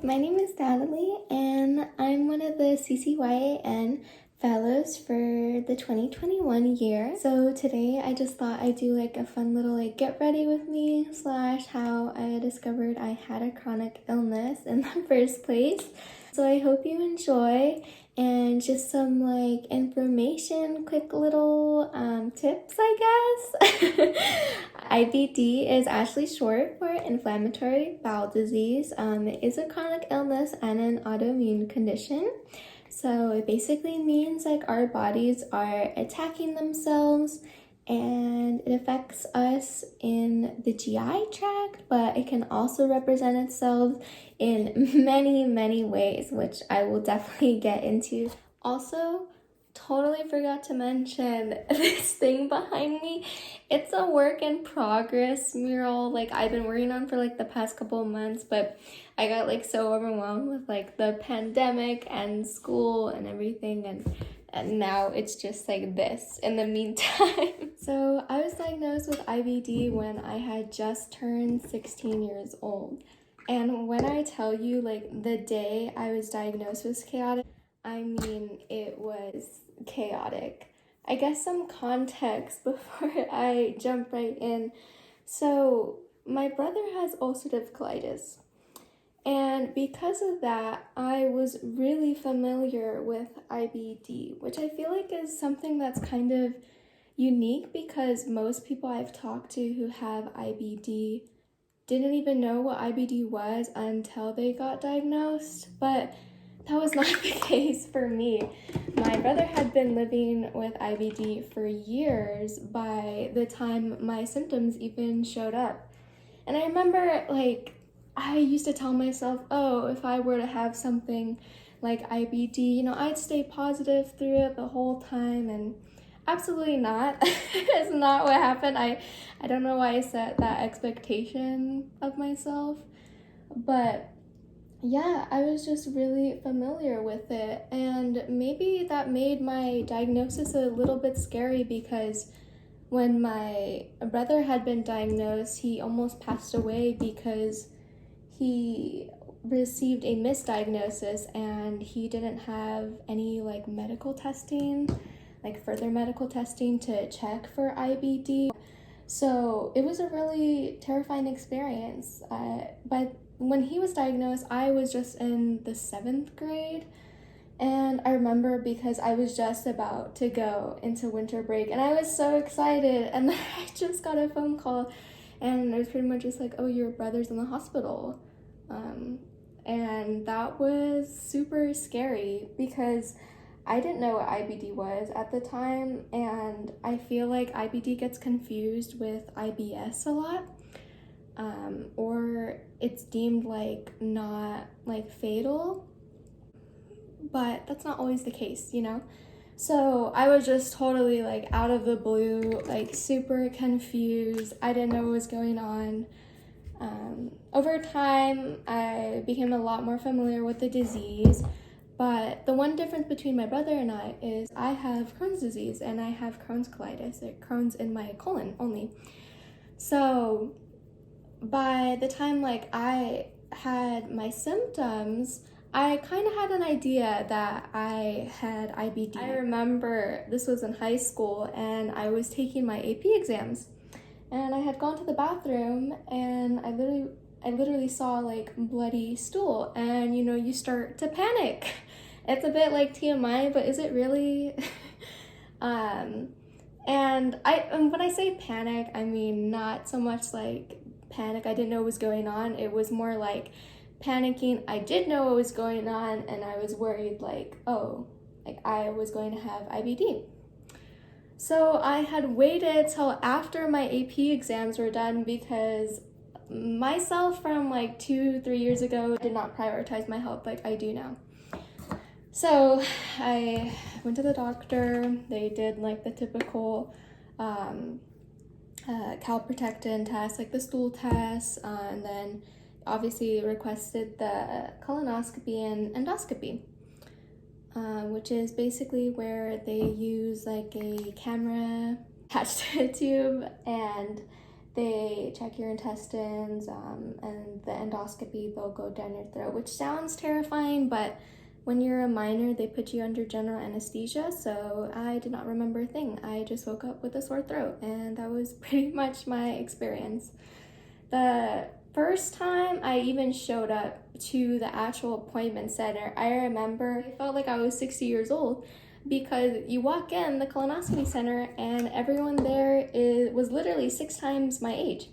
My name is Nathalie, and I'm one of the CCYAN fellows for the 2021 year. So today I just thought I'd do like a fun little get ready with me / how I discovered I had a chronic illness in the first place. So I hope you enjoy, and just some information, quick little tips, I guess. IBD is actually short for inflammatory bowel disease. It is a chronic illness and an autoimmune condition. So it basically means our bodies are attacking themselves, and it affects us in the GI tract, but it can also represent itself in many ways, which I will definitely get into. Also, totally forgot to mention this thing behind me. It's a work in progress mural I've been working on for the past couple of months, but I got so overwhelmed with the pandemic and school and everything, and now it's just this in the meantime. So I was diagnosed with IBD when I had just turned 16 years old. And when I tell you the day I was diagnosed was chaotic, I mean it was chaotic. I guess some context before I jump right in. So my brother has ulcerative colitis. And because of that, I was really familiar with IBD, which I feel is something that's kind of unique because most people I've talked to who have IBD didn't even know what IBD was until they got diagnosed, but that was not the case for me. My brother had been living with IBD for years by the time my symptoms even showed up. And I remember I used to tell myself, oh, if I were to have something like IBD, I'd stay positive through it the whole time, and absolutely not. It's not what happened. I don't know why I set that expectation of myself, but yeah, I was just really familiar with it, and maybe that made my diagnosis a little bit scary because when my brother had been diagnosed, he almost passed away because he received a misdiagnosis and he didn't have any medical testing, further medical testing to check for IBD. So it was a really terrifying experience. But when he was diagnosed, I was just in the 7th grade. And I remember because I was just about to go into winter break and I was so excited, and then I just got a phone call and it was pretty much just oh, your brother's in the hospital. And that was super scary because I didn't know what IBD was at the time, and I feel IBD gets confused with IBS a lot, or it's deemed not fatal, but that's not always the case, So I was just totally out of the blue, super confused. I didn't know what was going on. Over time, I became a lot more familiar with the disease, but the one difference between my brother and I is I have Crohn's disease and I have Crohn's colitis. Crohn's in my colon only. So by the time I had my symptoms, I kind of had an idea that I had IBD. I remember this was in high school and I was taking my AP exams, and I had gone to the bathroom and I literally saw bloody stool, and you start to panic. It's a bit TMI, but is it really? And when I say panic, I mean not so much panic I didn't know what was going on. It was more panicking I did know what was going on, and I was worried I was going to have IBD. So I had waited till after my AP exams were done because myself from 2-3 years ago did not prioritize my health like I do now. So I went to the doctor. They did the typical calprotectin test, the stool test, and then obviously requested the colonoscopy and endoscopy, which is basically where they use a camera attached to a tube, and they check your intestines, and the endoscopy, they'll go down your throat, which sounds terrifying, but when you're a minor, they put you under general anesthesia, so I did not remember a thing. I just woke up with a sore throat, and that was pretty much my experience. The first time I even showed up to the actual appointment center, I remember I felt like I was 60 years old, because you walk in the colonoscopy center and everyone there was literally 6 times my age.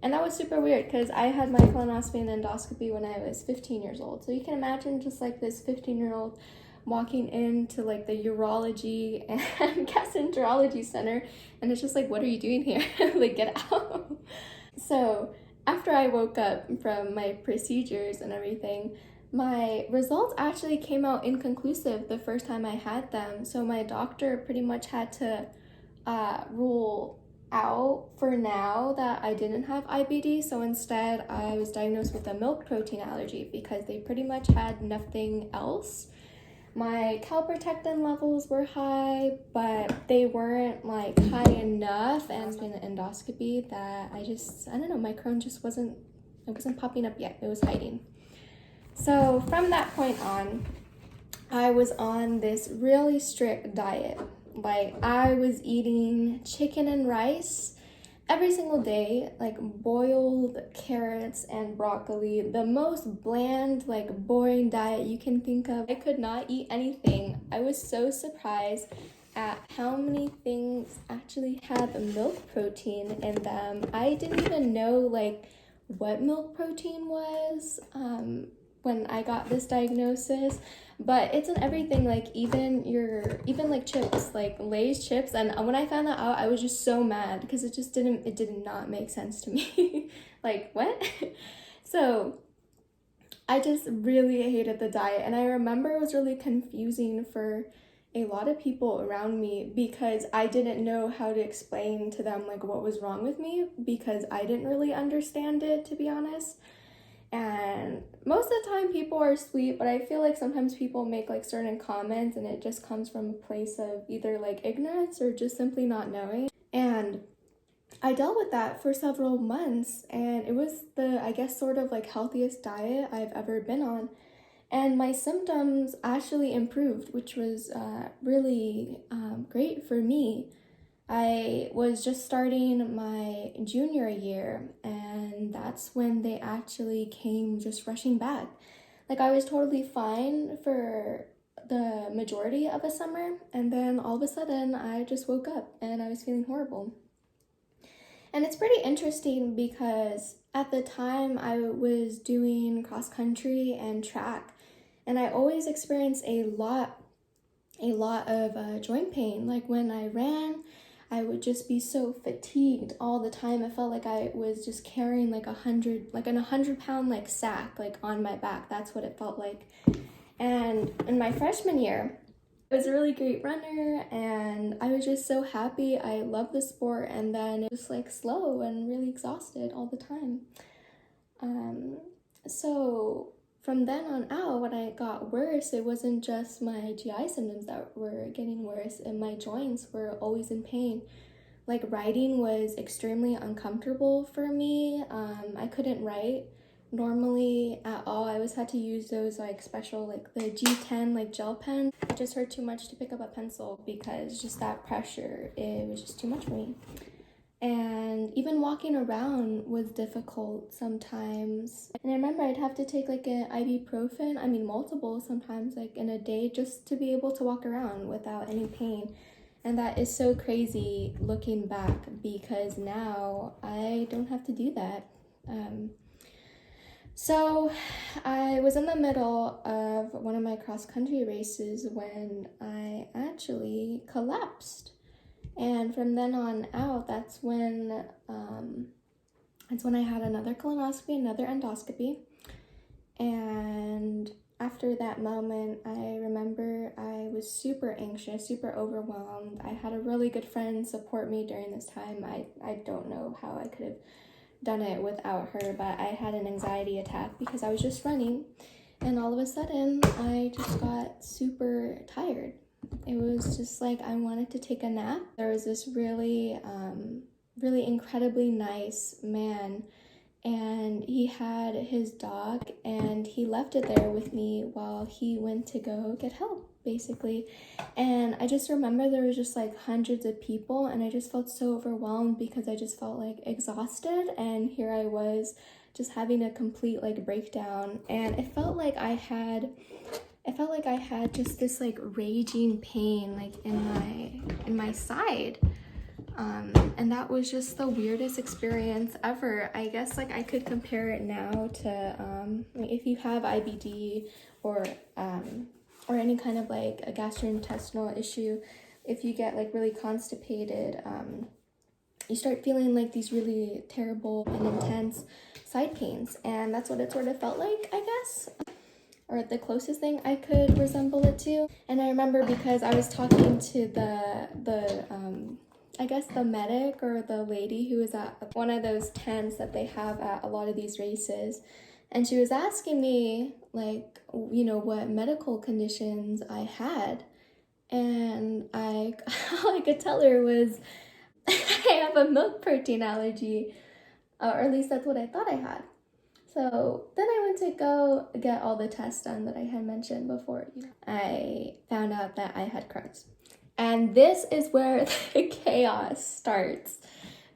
And that was super weird because I had my colonoscopy and endoscopy when I was 15 years old. So you can imagine just like this 15-year-old walking into like the urology and gastroenterology center, and it's just like, what are you doing here? Like, get out. So after I woke up from my procedures and everything, my results actually came out inconclusive the first time I had them. So my doctor pretty much had to rule out for now that I didn't have IBD. So instead I was diagnosed with a milk protein allergy because they pretty much had nothing else. My calprotectin levels were high, but they weren't like high enough, and in the endoscopy that I don't know, my Crohn just wasn't popping up yet. It was hiding. So from that point on, I was on this really strict diet. Like, I was eating chicken and rice every single day, like boiled carrots and broccoli, the most bland, like boring diet you can think of. I could not eat anything. I was so surprised at how many things actually had milk protein in them. I didn't even know like what milk protein was when I got this diagnosis, but it's in everything, like even like chips, like Lay's chips. And when I found that out, I was just so mad because it did not make sense to me. Like, what? So I just really hated the diet, and I remember it was really confusing for a lot of people around me because I didn't know how to explain to them like what was wrong with me, because I didn't really understand it, to be honest. And most of the time people are sweet, but I feel like sometimes people make like certain comments and it just comes from a place of either like ignorance or just simply not knowing. And I dealt with that for several months, and it was the, I guess, sort of like healthiest diet I've ever been on. And my symptoms actually improved, which was really great for me. I was just starting my junior year, and that's when they actually came just rushing back. Like, I was totally fine for the majority of the summer, and then all of a sudden I just woke up and I was feeling horrible. And it's pretty interesting because at the time I was doing cross country and track, and I always experienced a lot of joint pain. Like, when I ran, I would just be so fatigued all the time. I felt like I was just carrying like an 100-pound like sack like on my back. That's what it felt like. And in my freshman year, I was a really great runner, and I was just so happy. I loved the sport, and then it was like slow and really exhausted all the time. So from then on out, when I got worse, it wasn't just my GI symptoms that were getting worse, and my joints were always in pain. Like, writing was extremely uncomfortable for me. I couldn't write normally at all. I always had to use those like special, like the G10 like gel pen. It just hurt too much to pick up a pencil because just that pressure, it was just too much for me. And even walking around was difficult sometimes. And I remember I'd have to take like an ibuprofen, multiple sometimes, like in a day, just to be able to walk around without any pain. And that is so crazy looking back, because now I don't have to do that. So I was in the middle of one of my cross-country races when I actually collapsed. And from then on out, that's when I had another colonoscopy, another endoscopy. And after that moment, I remember I was super anxious, super overwhelmed. I had a really good friend support me during this time. I don't know how I could have done it without her, but I had an anxiety attack because I was just running, and all of a sudden I just got super tired. It was just like I wanted to take a nap. There was this really really incredibly nice man, and he had his dog and he left it there with me while he went to go get help, basically. And I just remember there was just like hundreds of people, and I just felt so overwhelmed because I just felt like exhausted, and here I was just having a complete like breakdown. And it felt like I had just this like raging pain like in my side. And that was just the weirdest experience ever. I guess like I could compare it now to if you have IBD or any kind of like a gastrointestinal issue. If you get like really constipated, you start feeling like these really terrible and intense side pains, and that's what it sort of felt like, I guess, or the closest thing I could resemble it to. And I remember because I was talking to the I guess the medic or the lady who was at one of those tents that they have at a lot of these races, and she was asking me like, you know, what medical conditions I had, and all I could tell her was I have a milk protein allergy, or at least that's what I thought I had. So then I went to go get all the tests done that I had mentioned before. I found out that I had Crohn's. And this is where the chaos starts.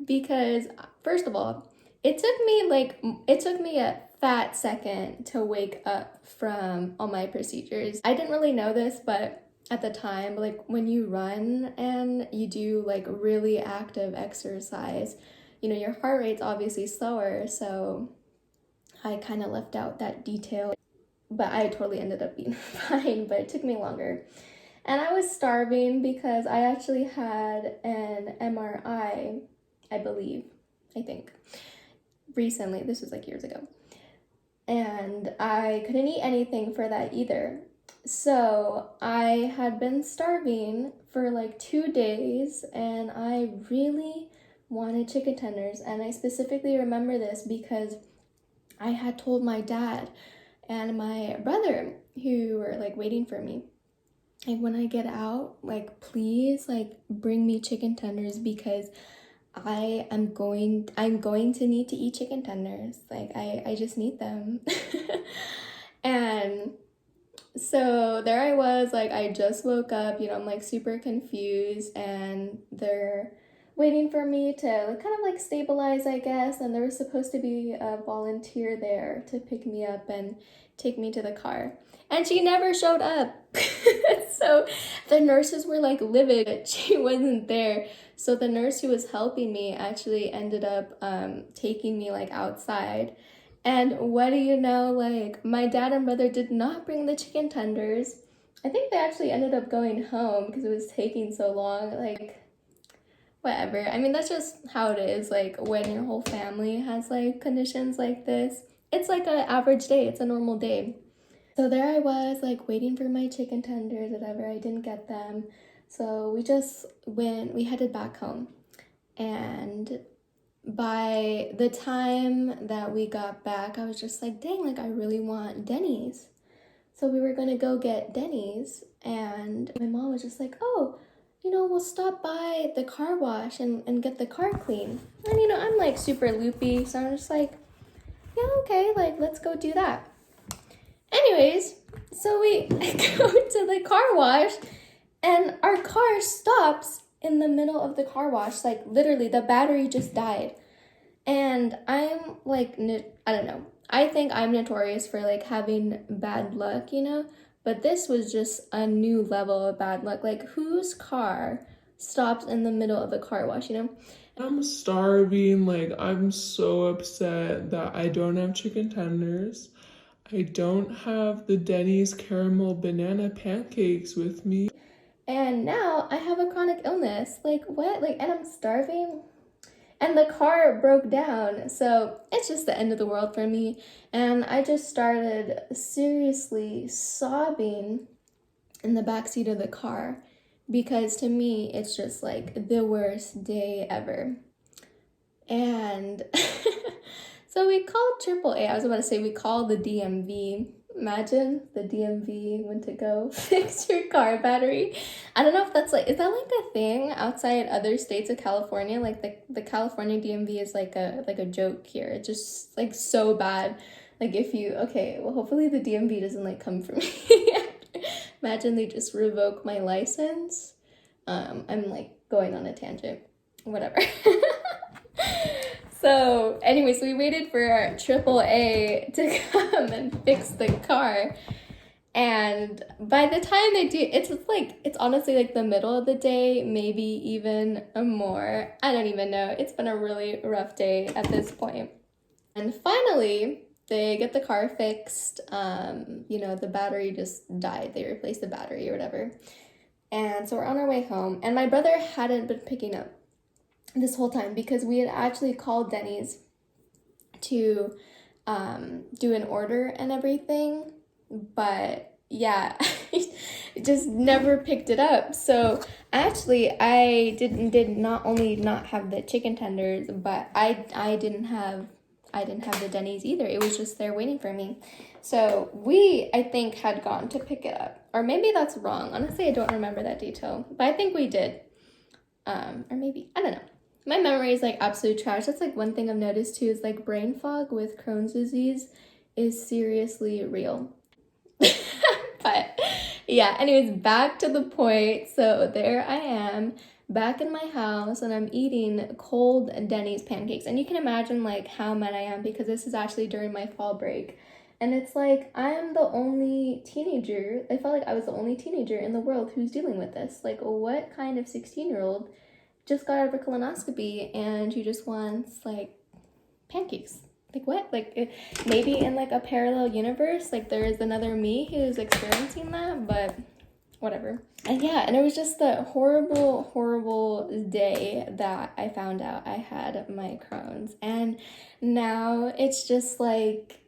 Because first of all, it took me a fat second to wake up from all my procedures. I didn't really know this, but at the time, like when you run and you do like really active exercise, you know, your heart rate's obviously slower, so I kind of left out that detail, but I totally ended up being fine, but it took me longer. And I was starving because I actually had an MRI, I think, recently. This was like years ago. And I couldn't eat anything for that either. So I had been starving for like 2 days, and I really wanted chicken tenders. And I specifically remember this because I had told my dad and my brother, who were like waiting for me, like, when I get out, like, please, like, bring me chicken tenders because I'm going to need to eat chicken tenders. Like, I just need them. And so there I was, like, I just woke up, you know, I'm like super confused, and they're waiting for me to kind of like stabilize, I guess. And there was supposed to be a volunteer there to pick me up and take me to the car, and she never showed up. So the nurses were like livid that she wasn't there. So the nurse who was helping me actually ended up taking me like outside. And what do you know, like my dad and brother did not bring the chicken tenders. I think they actually ended up going home because it was taking so long. Like, whatever. I mean, that's just how it is, like when your whole family has like conditions like this. It's like an average day, it's a normal day. So there I was, like waiting for my chicken tenders, whatever. I didn't get them. So we headed back home. And by the time that we got back, I was just like, dang, like I really want Denny's. So we were gonna go get Denny's, and my mom was just like, oh, you know, we'll stop by the car wash and get the car clean. And you know, I'm like super loopy, so I'm just like, yeah, okay, like let's go do that. Anyways, so we go to the car wash, and our car stops in the middle of the car wash. Like literally the battery just died. And I'm like, I don't know. I think I'm notorious for like having bad luck, you know? But this was just a new level of bad luck. Like, whose car stops in the middle of a car wash, you know? I'm starving. Like, I'm so upset that I don't have chicken tenders. I don't have the Denny's caramel banana pancakes with me. And now I have a chronic illness. Like, what? Like, and I'm starving? And the car broke down. So it's just the end of the world for me. And I just started seriously sobbing in the backseat of the car, because to me, it's just like the worst day ever. And so we called AAA. I was about to say we called the DMV, Imagine the DMV went to go fix your car battery. I don't know if that's like, is that like a thing outside other states of California? Like the California DMV is like a joke here. It's just like so bad. Like if you, okay, well hopefully the DMV doesn't like come for me. Imagine they just revoke my license. I'm like going on a tangent. Whatever. So anyways, we waited for our AAA to come and fix the car. And by the time they do, it's honestly like the middle of the day, maybe even more. I don't even know. It's been a really rough day at this point. And finally, they get the car fixed. The battery just died. They replaced the battery or whatever. And so we're on our way home. And my brother hadn't been picking up this whole time because we had actually called Denny's to do an order and everything, but yeah, just never picked it up. So actually I did not only not have the chicken tenders, but I didn't have the Denny's either. It was just there waiting for me. So we, I think, had gone to pick it up, or maybe that's wrong. Honestly, I don't remember that detail, but I think we did. Or maybe, I don't know. My memory is like absolute trash. That's like one thing I've noticed too, is like brain fog with Crohn's disease is seriously real. But yeah, anyways, back to the point. So there I am back in my house and I'm eating cold Denny's pancakes. And you can imagine like how mad I am because this is actually during my fall break. And it's like, I'm the only teenager, I felt like I was the only teenager in the world who's dealing with this. Like, what kind of 16-year-old just got out of a colonoscopy and she just wants, like, pancakes? Like, what? Like, maybe in, like, a parallel universe, like, there is another me who's experiencing that, but whatever. And yeah, and it was just the horrible, horrible day that I found out I had my Crohn's. And now it's just like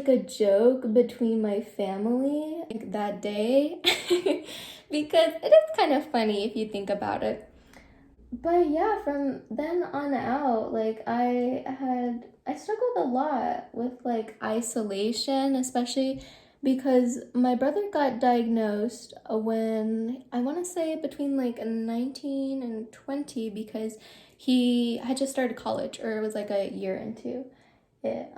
a joke between my family, like, that day, because it is kind of funny if you think about it. But yeah, from then on out, like, I struggled a lot with, like, isolation, especially because my brother got diagnosed when, I want to say between, like, 19 and 20, because he had just started college, or it was, like, a year into it,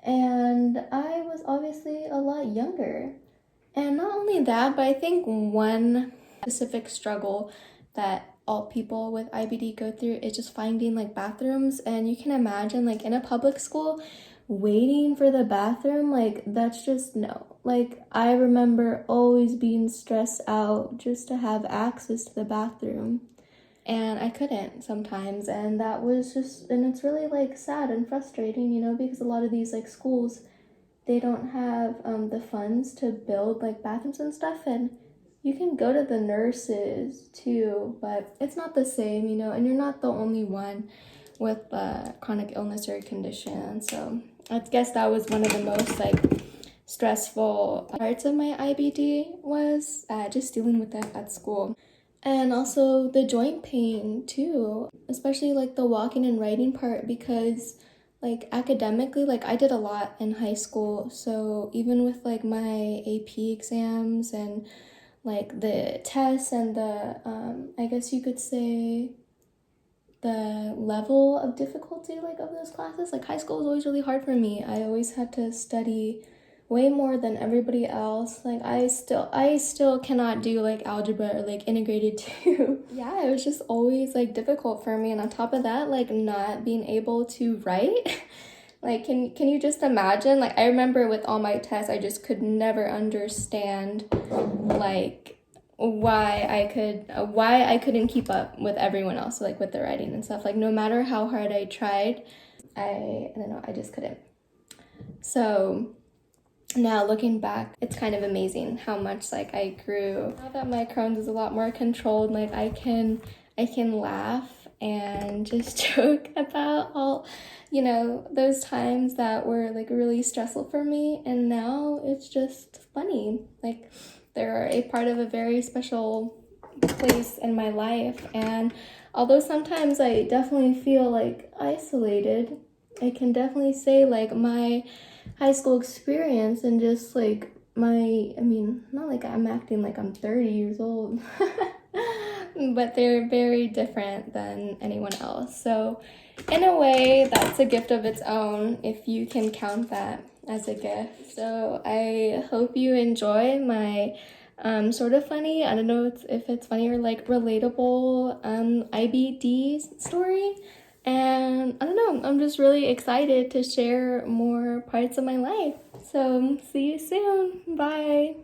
and I was obviously a lot younger. And not only that, but I think one specific struggle that all people with IBD go through is just finding, like, bathrooms. And you can imagine, like, in a public school, waiting for the bathroom, like, that's just no. Like, I remember always being stressed out just to have access to the bathroom. And I couldn't sometimes, and that was just, and it's really, like, sad and frustrating, because a lot of these, like, schools, they don't have the funds to build, like, bathrooms and stuff, and you can go to the nurses too, but it's not the same, and you're not the only one with chronic illness or condition. So I guess that was one of the most, like, stressful parts of my IBD, was just dealing with that at school. And also the joint pain too, especially, like, the walking and writing part, because, like, academically, like, I did a lot in high school. So even with, like, my AP exams and, like, the tests and the, I guess you could say, the level of difficulty, like, of those classes, like, high school was always really hard for me. I always had to study way more than everybody else. Like, I still cannot do, like, algebra or, like, integrated 2. Yeah, it was just always, like, difficult for me. And on top of that, like, not being able to write. Like, can you just imagine? Like, I remember with all my tests, I just could never understand, like, why I couldn't keep up with everyone else, like, with the writing and stuff. Like, no matter how hard I tried, I don't know, I just couldn't. So now looking back, it's kind of amazing how much, like, I grew. Now that my Crohn's is a lot more controlled, like, I can laugh and just joke about all, those times that were, like, really stressful for me. And now it's just funny. Like, they're a part of a very special place in my life. And although sometimes I definitely feel, like, isolated, I can definitely say, like, high school experience and just like I mean, not like I'm acting like I'm 30 years old, but they're very different than anyone else. So in a way, that's a gift of its own, if you can count that as a gift. So I hope you enjoy my sort of funny, I don't know if it's funny or like relatable IBD story. And I don't know, I'm just really excited to share more parts of my life. So see you soon. Bye.